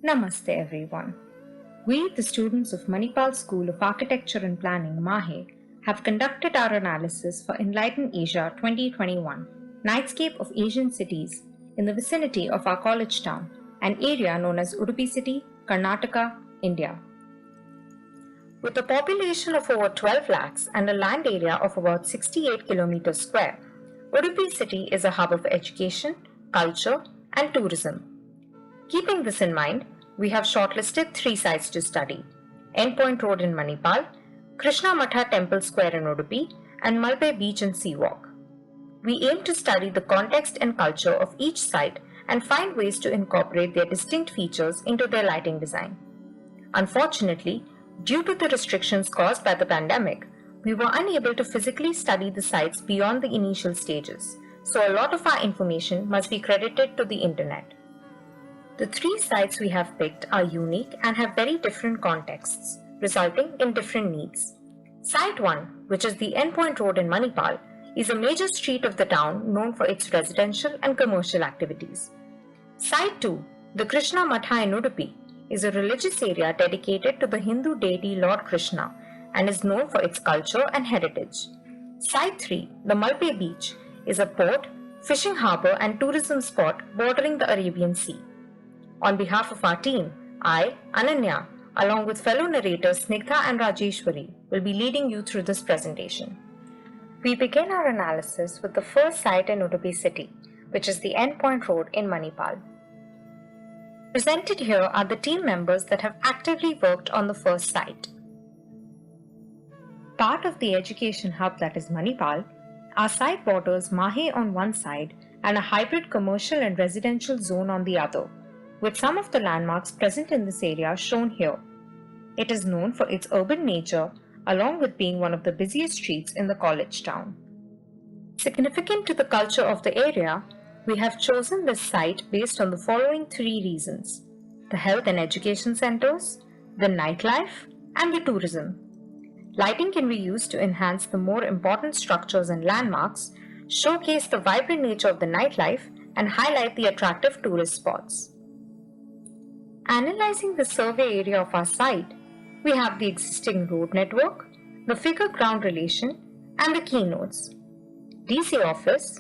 Namaste everyone. We, the students of Manipal School of Architecture and Planning, Mahe, have conducted our analysis for Enlighten Asia 2021, Nightscape of Asian cities in the vicinity of our college town, an area known as Udupi city, Karnataka, India. With a population of over 12 lakhs and a land area of about 68 kilometers square, Udupi city is a hub of education, culture, and tourism. Keeping this in mind, we have shortlisted 3 sites to study: Endpoint Road in Manipal, Krishna Matha Temple Square in Udupi, and Malpe Beach and Sea Walk. We aim to study the context and culture of each site and find ways to incorporate their distinct features into their lighting design. Unfortunately, due to the restrictions caused by the pandemic, we were unable to physically study the sites beyond the initial stages, so a lot of our information must be credited to the internet. The 3 sites we have picked are unique and have very different contexts, resulting in different needs. Site 1, which is the Endpoint Road in Manipal, is a major street of the town known for its residential and commercial activities. Site 2, the Krishna Matha in Udupi, is a religious area dedicated to the Hindu deity Lord Krishna and is known for its culture and heritage. Site 3, the Malpe Beach, is a port, fishing harbour and tourism spot bordering the Arabian Sea. On behalf of our team, I, Ananya, along with fellow narrators Snigdha and Rajeshwari, will be leading you through this presentation. We begin our analysis with the first site in Udupi city, which is the Endpoint Road in Manipal. Presented here are the team members that have actively worked on the first site. Part of the education hub that is Manipal, our site borders Mahe on one side and a hybrid commercial and residential zone on the other, with some of the landmarks present in this area shown here. It is known for its urban nature, along with being one of the busiest streets in the college town. Significant to the culture of the area, we have chosen this site based on the following 3 reasons: the health and education centers, the nightlife, and the tourism. Lighting can be used to enhance the more important structures and landmarks, showcase the vibrant nature of the nightlife, and highlight the attractive tourist spots. Analyzing the survey area of our site, we have the existing road network, the figure-ground relation, and the keynotes: DC office,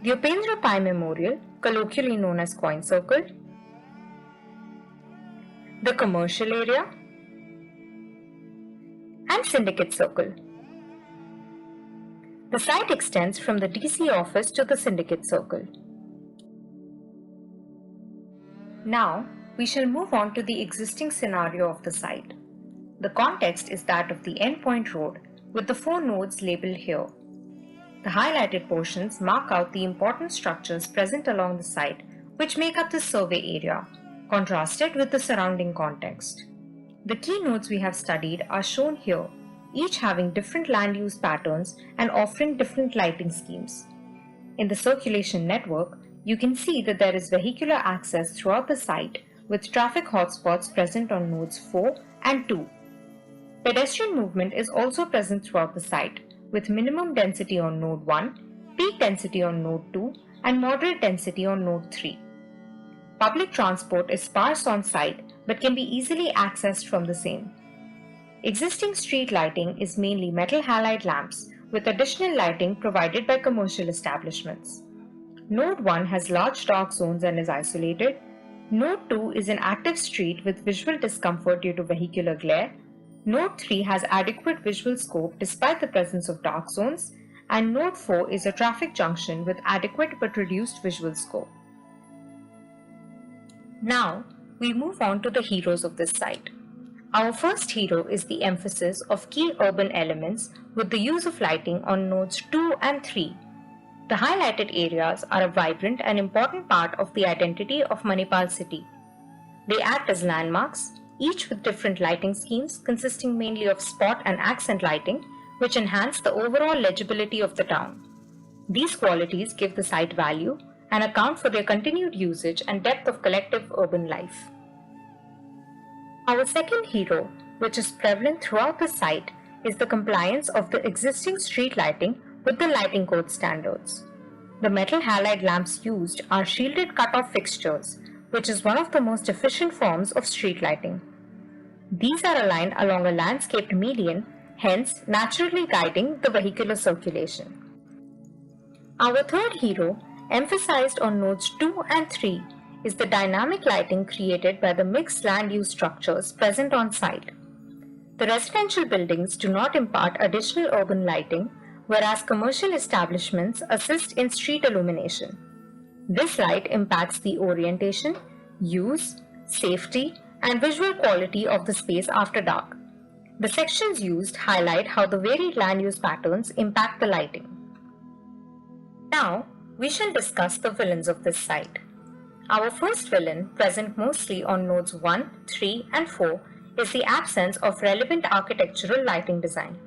the Upendra Pai Memorial, colloquially known as Coin Circle, the commercial area, and Syndicate Circle. The site extends from the DC office to the Syndicate Circle. Now, we shall move on to the existing scenario of the site. The context is that of the Endpoint Road, with the 4 nodes labeled here. The highlighted portions mark out the important structures present along the site, which make up the survey area, contrasted with the surrounding context. The key nodes we have studied are shown here, each having different land use patterns and offering different lighting schemes. In the circulation network, you can see that there is vehicular access throughout the site, with traffic hotspots present on nodes 4 and 2. Pedestrian movement is also present throughout the site, with minimum density on node 1, peak density on node 2, and moderate density on node 3. Public transport is sparse on site but can be easily accessed from the same. Existing street lighting is mainly metal halide lamps, with additional lighting provided by commercial establishments. Node 1 has large dark zones and is isolated. Node 2 is an active street with visual discomfort due to vehicular glare. Node 3 has adequate visual scope despite the presence of dark zones. And Node 4 is a traffic junction with adequate but reduced visual scope. Now, we move on to the heroes of this site. Our first hero is the emphasis of key urban elements with the use of lighting on nodes 2 and 3. The highlighted areas are a vibrant and important part of the identity of Manipal city. They act as landmarks, each with different lighting schemes consisting mainly of spot and accent lighting, which enhance the overall legibility of the town. These qualities give the site value and account for their continued usage and depth of collective urban life. Our second hero, which is prevalent throughout the site, is the compliance of the existing street lighting with the lighting code standards. The metal halide lamps used are shielded cut-off fixtures, which is one of the most efficient forms of street lighting. These are aligned along a landscaped median, hence naturally guiding the vehicular circulation. Our third hero, emphasized on nodes 2 and 3, is the dynamic lighting created by the mixed land use structures present on site. The residential buildings do not impart additional urban lighting, whereas commercial establishments assist in street illumination. This light impacts the orientation, use, safety, and visual quality of the space after dark. The sections used highlight how the varied land use patterns impact the lighting. Now, we shall discuss the villains of this site. Our first villain, present mostly on nodes 1, 3, and 4, is the absence of relevant architectural lighting design.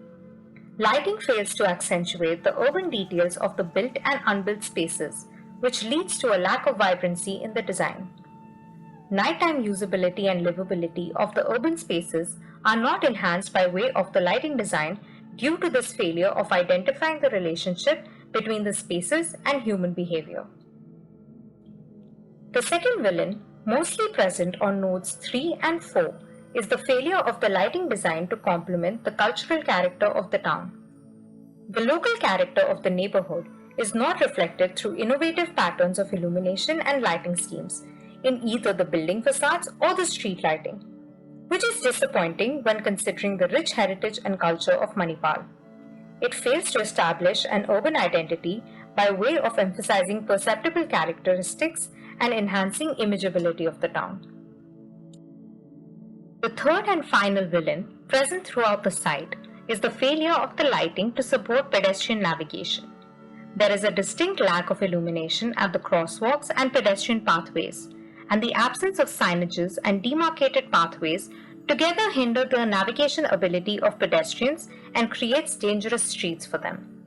Lighting fails to accentuate the urban details of the built and unbuilt spaces, which leads to a lack of vibrancy in the design. Nighttime usability and livability of the urban spaces are not enhanced by way of the lighting design due to this failure of identifying the relationship between the spaces and human behavior. The second villain, mostly present on nodes 3 and 4, is the failure of the lighting design to complement the cultural character of the town. The local character of the neighborhood is not reflected through innovative patterns of illumination and lighting schemes in either the building facades or the street lighting, which is disappointing when considering the rich heritage and culture of Manipal. It fails to establish an urban identity by way of emphasizing perceptible characteristics and enhancing imageability of the town. The third and final villain, present throughout the site, is the failure of the lighting to support pedestrian navigation. There is a distinct lack of illumination at the crosswalks and pedestrian pathways, and the absence of signages and demarcated pathways together hinder the navigation ability of pedestrians and creates dangerous streets for them.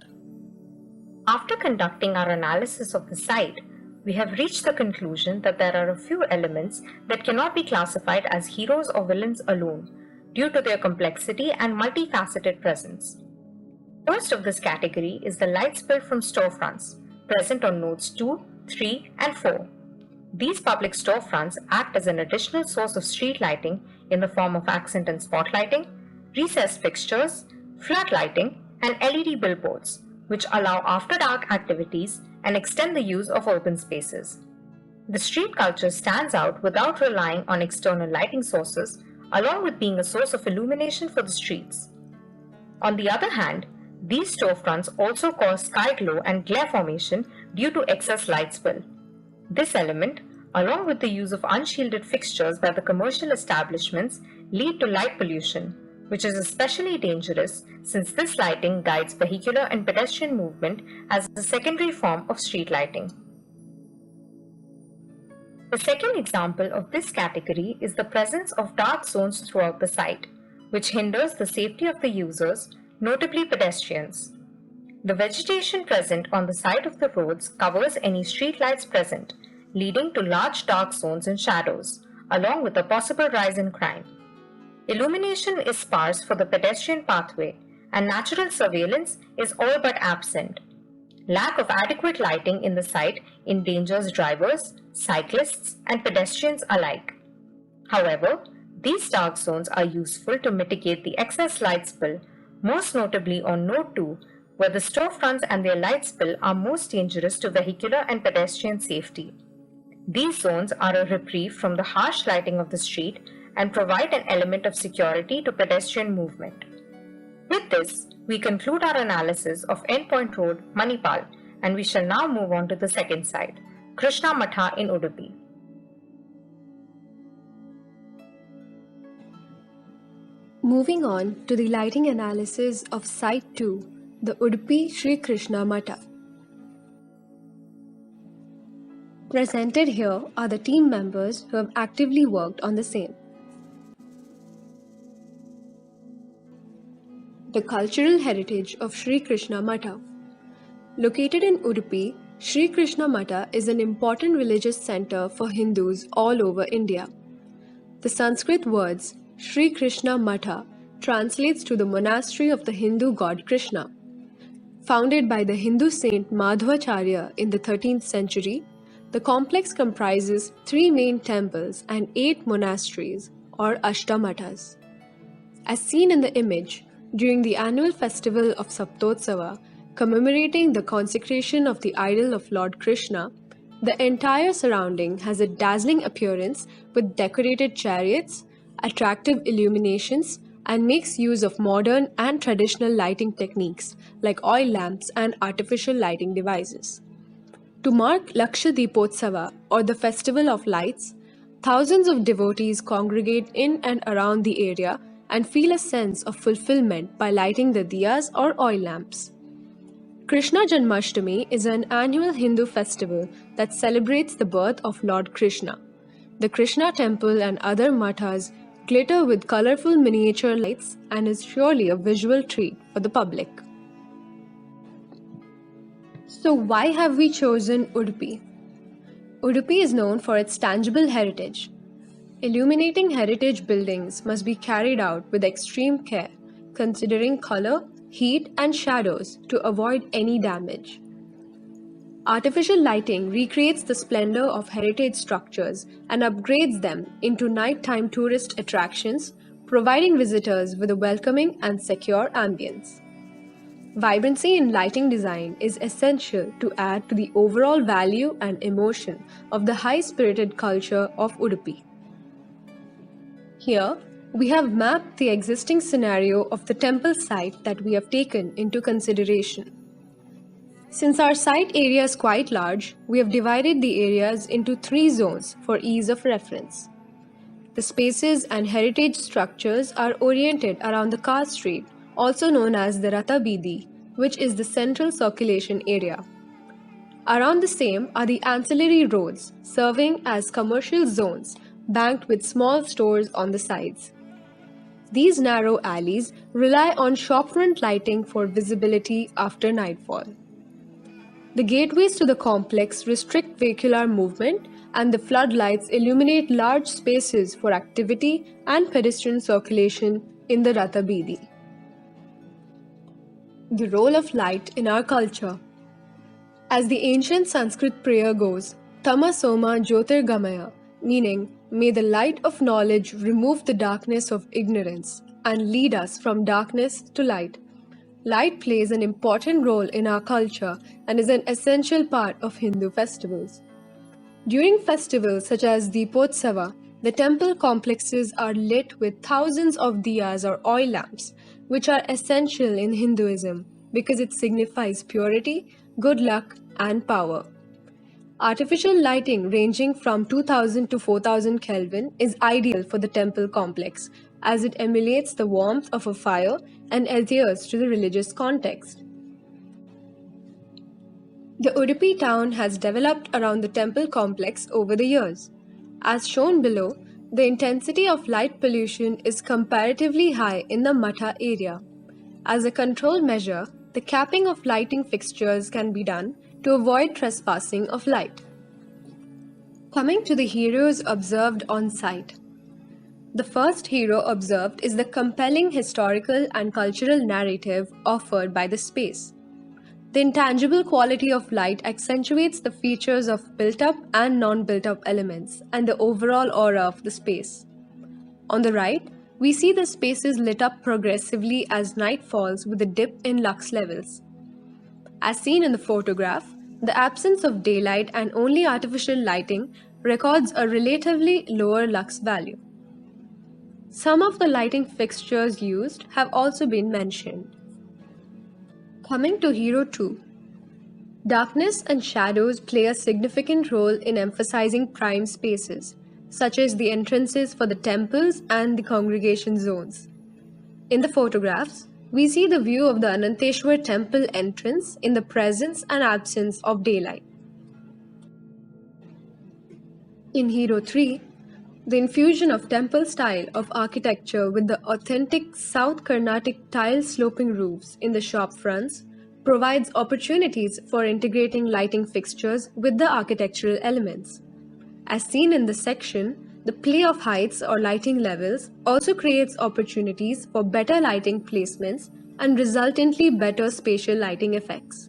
After conducting our analysis of the site, we have reached the conclusion that there are a few elements that cannot be classified as heroes or villains alone due to their complexity and multifaceted presence. First of this category is the light spill from storefronts, present on nodes 2, 3, and 4. These public storefronts act as an additional source of street lighting in the form of accent and spot lighting, recessed fixtures, flood lighting, and LED billboards, which allow after-dark activities and extend the use of open spaces. The street culture stands out without relying on external lighting sources, along with being a source of illumination for the streets. On the other hand, these storefronts also cause sky glow and glare formation due to excess light spill. This element, along with the use of unshielded fixtures by the commercial establishments, lead to light pollution, which is especially dangerous since this lighting guides vehicular and pedestrian movement as a secondary form of street lighting. The second example of this category is the presence of dark zones throughout the site, which hinders the safety of the users, notably pedestrians. The vegetation present on the side of the roads covers any street lights present, leading to large dark zones and shadows, along with a possible rise in crime. Illumination is sparse for the pedestrian pathway, and natural surveillance is all but absent. Lack of adequate lighting in the site endangers drivers, cyclists, and pedestrians alike. However, these dark zones are useful to mitigate the excess light spill, most notably on Node 2, where the storefronts and their light spill are most dangerous to vehicular and pedestrian safety. These zones are a reprieve from the harsh lighting of the street and provide an element of security to pedestrian movement. With this, we conclude our analysis of Endpoint Road, Manipal, and we shall now move on to the second site, Krishna Matha in Udupi. Moving on to the lighting analysis of Site 2, the Udupi Sri Krishna Matha. Presented here are the team members who have actively worked on the same. The cultural heritage of Sri Krishna Matha. Located in Udupi, Sri Krishna Matha is an important religious center for Hindus all over India. The Sanskrit words Sri Krishna Matha translates to the monastery of the Hindu god Krishna. Founded by the Hindu saint Madhvacharya in the 13th century, The complex comprises 3 main temples and 8 monasteries, or Ashtamathas. As seen in the image, during the annual festival of Saptotsava, commemorating the consecration of the idol of Lord Krishna, the entire surrounding has a dazzling appearance with decorated chariots, attractive illuminations, and makes use of modern and traditional lighting techniques like oil lamps and artificial lighting devices. To mark Lakshadipotsava, or the Festival of Lights, thousands of devotees congregate in and around the area and feel a sense of fulfillment by lighting the diyas or oil lamps. Krishna Janmashtami is an annual Hindu festival that celebrates the birth of Lord Krishna. The Krishna temple and other mathas glitter with colorful miniature lights and is surely a visual treat for the public. So why have we chosen Udupi? Udupi is known for its tangible heritage. Illuminating heritage buildings must be carried out with extreme care, considering color, heat, and shadows to avoid any damage. Artificial lighting recreates the splendor of heritage structures and upgrades them into nighttime tourist attractions, providing visitors with a welcoming and secure ambience. Vibrancy in lighting design is essential to add to the overall value and emotion of the high-spirited culture of Udupi. Here, we have mapped the existing scenario of the temple site that we have taken into consideration. Since our site area is quite large, we have divided the areas into 3 zones for ease of reference. The spaces and heritage structures are oriented around the car street, also known as the Ratha Bidi, which is the central circulation area. Around the same are the ancillary roads, serving as commercial zones banked with small stores on the sides. These narrow alleys rely on shopfront lighting for visibility after nightfall. The gateways to the complex restrict vehicular movement, and the floodlights illuminate large spaces for activity and pedestrian circulation in the Ratha Bidi. The role of light in our culture. As the ancient Sanskrit prayer goes, Tamasoma Jyotirgamaya, meaning, may the light of knowledge remove the darkness of ignorance and lead us from darkness to light. Light plays an important role in our culture and is an essential part of Hindu festivals. During festivals such as Deepotsava, the temple complexes are lit with thousands of diyas or oil lamps, which are essential in Hinduism because it signifies purity, good luck, and power. Artificial lighting ranging from 2000 to 4000 Kelvin is ideal for the temple complex as it emulates the warmth of a fire and adheres to the religious context. The Udupi town has developed around the temple complex over the years. As shown below, the intensity of light pollution is comparatively high in the Matha area. As a control measure, the capping of lighting fixtures can be done to avoid trespassing of light. Coming to the heroes observed on site. The first hero observed is the compelling historical and cultural narrative offered by the space. The intangible quality of light accentuates the features of built-up and non-built-up elements and the overall aura of the space. On the right, we see the spaces lit up progressively as night falls with a dip in lux levels. As seen in the photograph, the absence of daylight and only artificial lighting records a relatively lower lux value. Some of the lighting fixtures used have also been mentioned. Coming to Hero 2. Darkness and shadows play a significant role in emphasizing prime spaces, such as the entrances for the temples and the congregation zones. In the photographs, we see the view of the Ananteshwar temple entrance in the presence and absence of daylight. In Hero 3, the infusion of temple style of architecture with the authentic South Carnatic tile sloping roofs in the shop fronts provides opportunities for integrating lighting fixtures with the architectural elements. As seen in this section, the play of heights or lighting levels also creates opportunities for better lighting placements and resultantly better spatial lighting effects.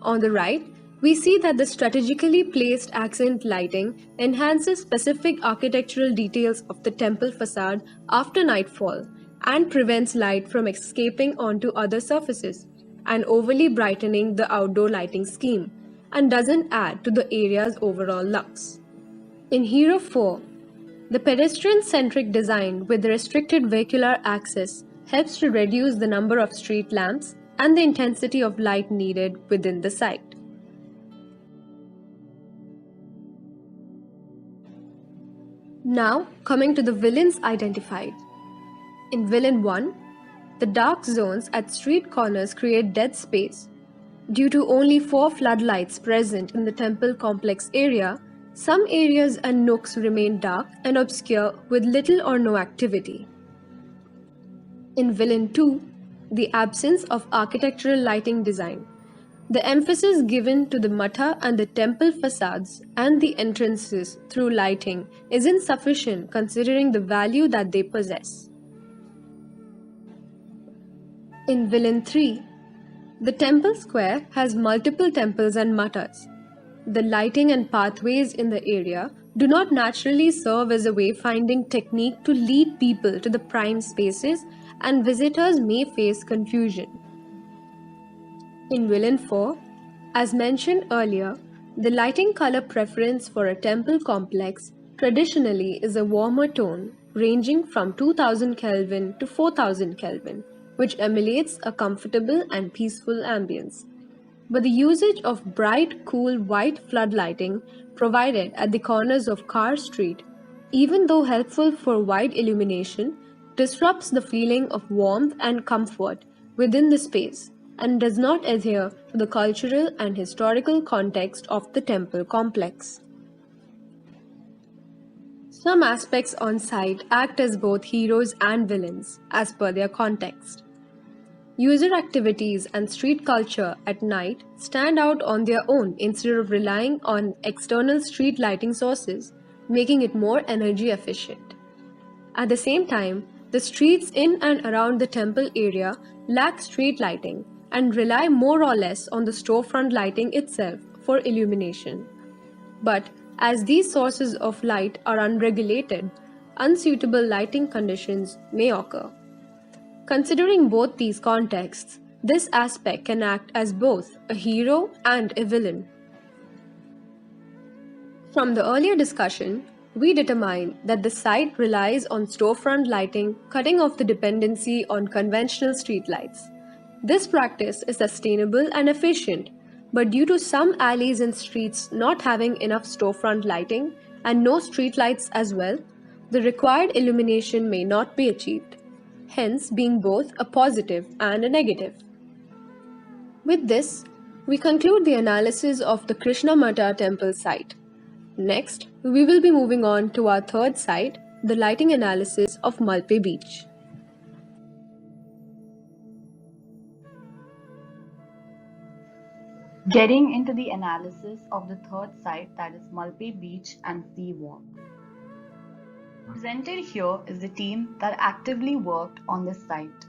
On the right, we see that the strategically placed accent lighting enhances specific architectural details of the temple facade after nightfall and prevents light from escaping onto other surfaces and overly brightening the outdoor lighting scheme, and doesn't add to the area's overall lux. In Hero 4, the pedestrian-centric design with restricted vehicular access helps to reduce the number of street lamps and the intensity of light needed within the site. Now, coming to the villains identified. In Villain 1, the dark zones at street corners create dead space. Due to only 4 floodlights present in the temple complex area, some areas and nooks remain dark and obscure with little or no activity. In Villain 2, the absence of architectural lighting design. The emphasis given to the matha and the temple facades and the entrances through lighting is insufficient considering the value that they possess. In Villain 3, the temple square has multiple temples and mathas. The lighting and pathways in the area do not naturally serve as a wayfinding technique to lead people to the prime spaces, and visitors may face confusion. In Villain 4, as mentioned earlier, the lighting color preference for a temple complex traditionally is a warmer tone ranging from 2000 Kelvin to 4000 Kelvin, which emulates a comfortable and peaceful ambience. But the usage of bright, cool white floodlighting provided at the corners of Carr Street, even though helpful for wide illumination, disrupts the feeling of warmth and comfort within the space and does not adhere to the cultural and historical context of the temple complex. Some aspects on site act as both heroes and villains, as per their context. User activities and street culture at night stand out on their own instead of relying on external street lighting sources, making it more energy efficient. At the same time, the streets in and around the temple area lack street lighting and rely more or less on the storefront lighting itself for illumination. But as these sources of light are unregulated, unsuitable lighting conditions may occur. Considering both these contexts, this aspect can act as both a hero and a villain. From the earlier discussion, we determined that the site relies on storefront lighting, cutting off the dependency on conventional streetlights. This practice is sustainable and efficient, but due to some alleys and streets not having enough storefront lighting and no streetlights as well, the required illumination may not be achieved, hence being both a positive and a negative. With this, we conclude the analysis of the Krishna Mata temple site. Next, we will be moving on to our third site, the lighting analysis of Malpe beach. Getting into the analysis of the third site, that is Mulpey Beach and Sea Walk. Presented here is the team that actively worked on this site.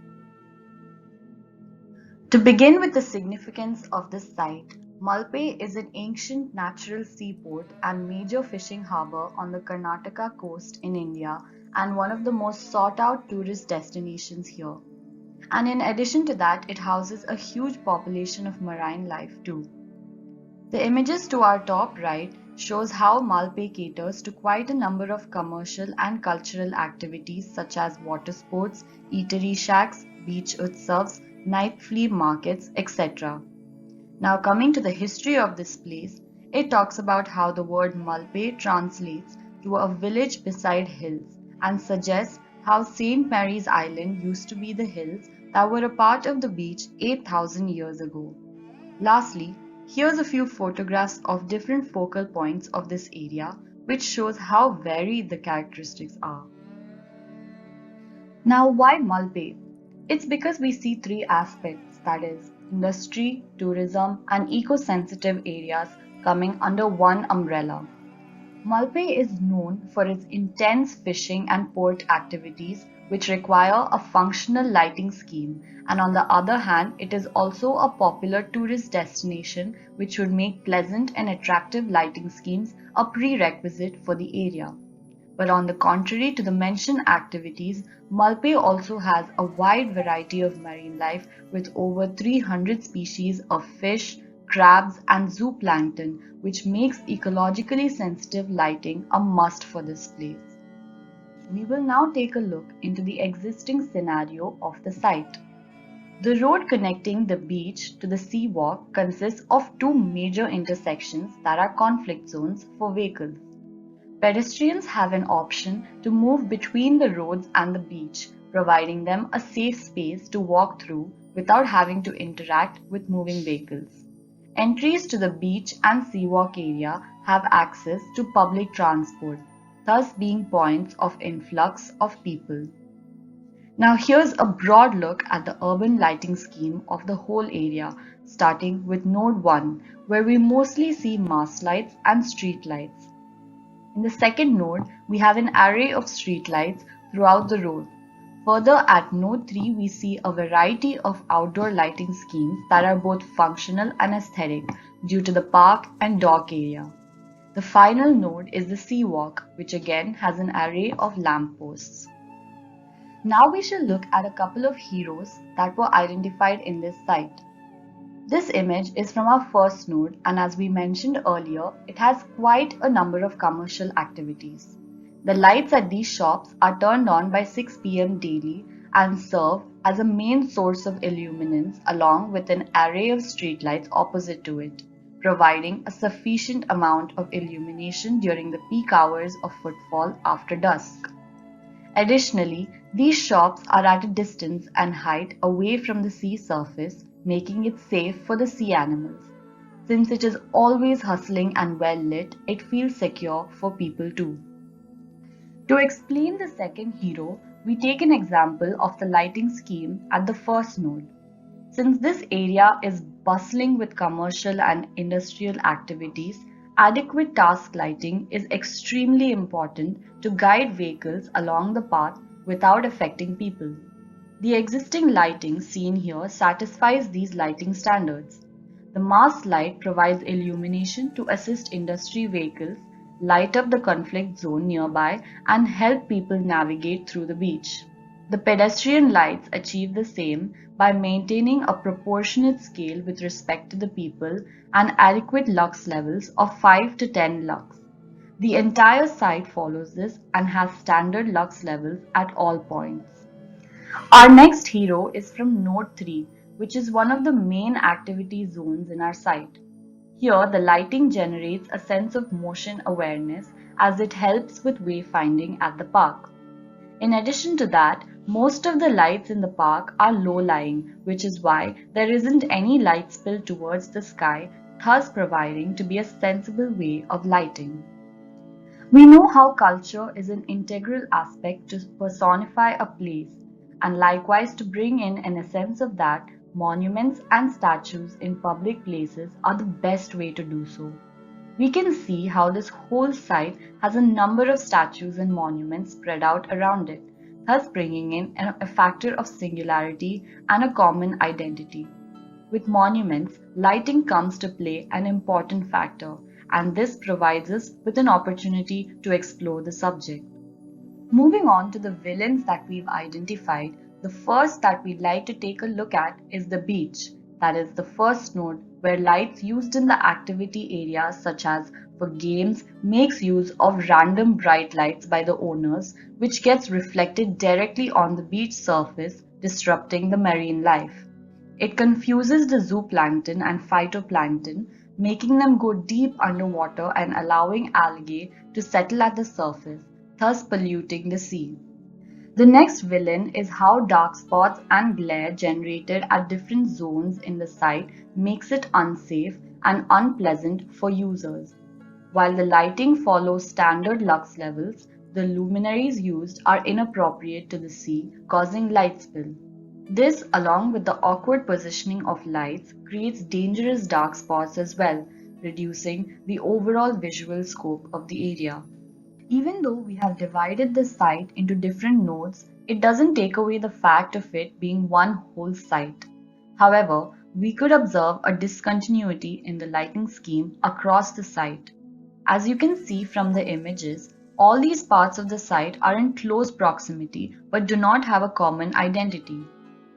To begin with the significance of this site, Malpe is an ancient natural seaport and major fishing harbour on the Karnataka coast in India and one of the most sought out tourist destinations here. And in addition to that, it houses a huge population of marine life too. The images to our top right shows how Malpe caters to quite a number of commercial and cultural activities such as water sports, eatery shacks, beach utsavs, night flea markets, etc. Now coming to the history of this place, it talks about how the word Malpe translates to a village beside hills and suggests how St. Mary's Island used to be the hills that were a part of the beach 8,000 years ago. Lastly, here's a few photographs of different focal points of this area, which shows how varied the characteristics are. Now, why Malpe? It's because we see three aspects, that is, industry, tourism, and eco-sensitive areas coming under one umbrella. Malpe is known for its intense fishing and port activities which require a functional lighting scheme, and on the other hand, it is also a popular tourist destination which would make pleasant and attractive lighting schemes a prerequisite for the area. But on the contrary to the mentioned activities, Malpe also has a wide variety of marine life with over 300 species of fish, crabs, and zooplankton, which makes ecologically sensitive lighting a must for this place. We will now take a look into the existing scenario of the site. The road connecting the beach to the sea walk consists of two major intersections that are conflict zones for vehicles. Pedestrians have an option to move between the roads and the beach, providing them a safe space to walk through without having to interact with moving vehicles. Entries to the beach and seawalk area have access to public transport, thus being points of influx of people. Now here's a broad look at the urban lighting scheme of the whole area, starting with Node 1, where we mostly see mast lights and street lights. In the second node, we have an array of street lights throughout the road. Further, at node 3, we see a variety of outdoor lighting schemes that are both functional and aesthetic due to the park and dock area. The final node is the sea walk, which again has an array of lampposts. Now we shall look at a couple of heroes that were identified in this site. This image is from our first node, and as we mentioned earlier, it has quite a number of commercial activities. The lights at these shops are turned on by 6 p.m. daily and serve as a main source of illuminance along with an array of streetlights opposite to it, providing a sufficient amount of illumination during the peak hours of footfall after dusk. Additionally, these shops are at a distance and height away from the sea surface, making it safe for the sea animals. Since it is always hustling and well lit, it feels secure for people too. To explain the second hero, we take an example of the lighting scheme at the first node. Since this area is bustling with commercial and industrial activities, adequate task lighting is extremely important to guide vehicles along the path without affecting people. The existing lighting seen here satisfies these lighting standards. The mast light provides illumination to assist industry vehicles, light up the conflict zone nearby, and help people navigate through the beach. The pedestrian lights achieve the same by maintaining a proportionate scale with respect to the people and adequate lux levels of 5 to 10 lux. The entire site follows this and has standard lux levels at all points. Our next hero is from Node 3, which is one of the main activity zones in our site. Here, the lighting generates a sense of motion awareness as it helps with wayfinding at the park. In addition to that, most of the lights in the park are low-lying, which is why there isn't any light spill towards the sky, thus providing to be a sensible way of lighting. We know how culture is an integral aspect to personify a place, and likewise to bring in an essence of that, monuments and statues in public places are the best way to do so. We can see how this whole site has a number of statues and monuments spread out around it, thus bringing in a factor of singularity and a common identity. With monuments, lighting comes to play an important factor, and this provides us with an opportunity to explore the subject. Moving on to the villains that we've identified, the first that we'd like to take a look at is the beach, that is the first node where lights used in the activity areas such as for games makes use of random bright lights by the owners which gets reflected directly on the beach surface, disrupting the marine life. It confuses the zooplankton and phytoplankton, making them go deep underwater and allowing algae to settle at the surface, thus polluting the sea. The next villain is how dark spots and glare generated at different zones in the site makes it unsafe and unpleasant for users. While the lighting follows standard lux levels, the luminaries used are inappropriate to the sea, causing light spill. This, along with the awkward positioning of lights, creates dangerous dark spots as well, reducing the overall visual scope of the area. Even though we have divided the site into different nodes, it doesn't take away the fact of it being one whole site. However, we could observe a discontinuity in the lighting scheme across the site. As you can see from the images, all these parts of the site are in close proximity but do not have a common identity.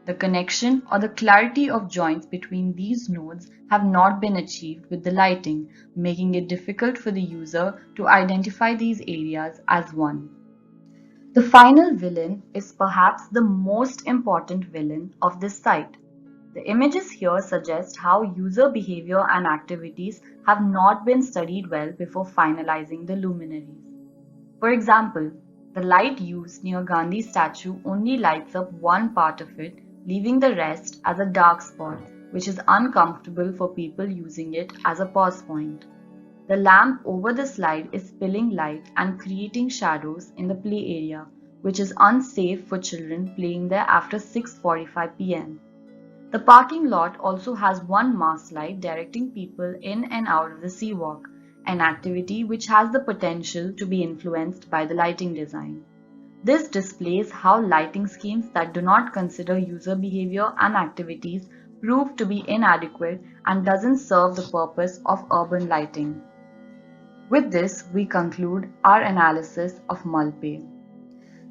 The connection or the clarity of joints between these nodes have not been achieved with the lighting, making it difficult for the user to identify these areas as one. The final villain is perhaps the most important villain of this site. The images here suggest how user behavior and activities have not been studied well before finalizing the luminaries. For example, the light used near Gandhi statue only lights up one part of it, leaving the rest as a dark spot, which is uncomfortable for people using it as a pause point. The lamp over the slide is spilling light and creating shadows in the play area, which is unsafe for children playing there after 6:45 p.m. The parking lot also has one mask light directing people in and out of the sea walk, an activity which has the potential to be influenced by the lighting design. This displays how lighting schemes that do not consider user behavior and activities prove to be inadequate and doesn't serve the purpose of urban lighting. With this, we conclude our analysis of Malpe.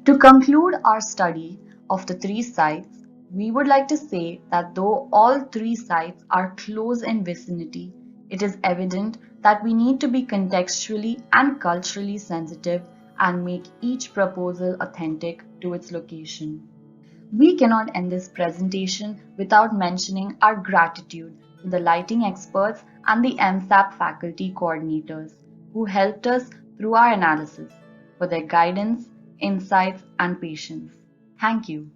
To conclude our study of the three sites, we would like to say that though all three sites are close in vicinity, it is evident that we need to be contextually and culturally sensitive and make each proposal authentic to its location. We cannot end this presentation without mentioning our gratitude to the lighting experts and the MSAP faculty coordinators who helped us through our analysis for their guidance, insights, and patience. Thank you.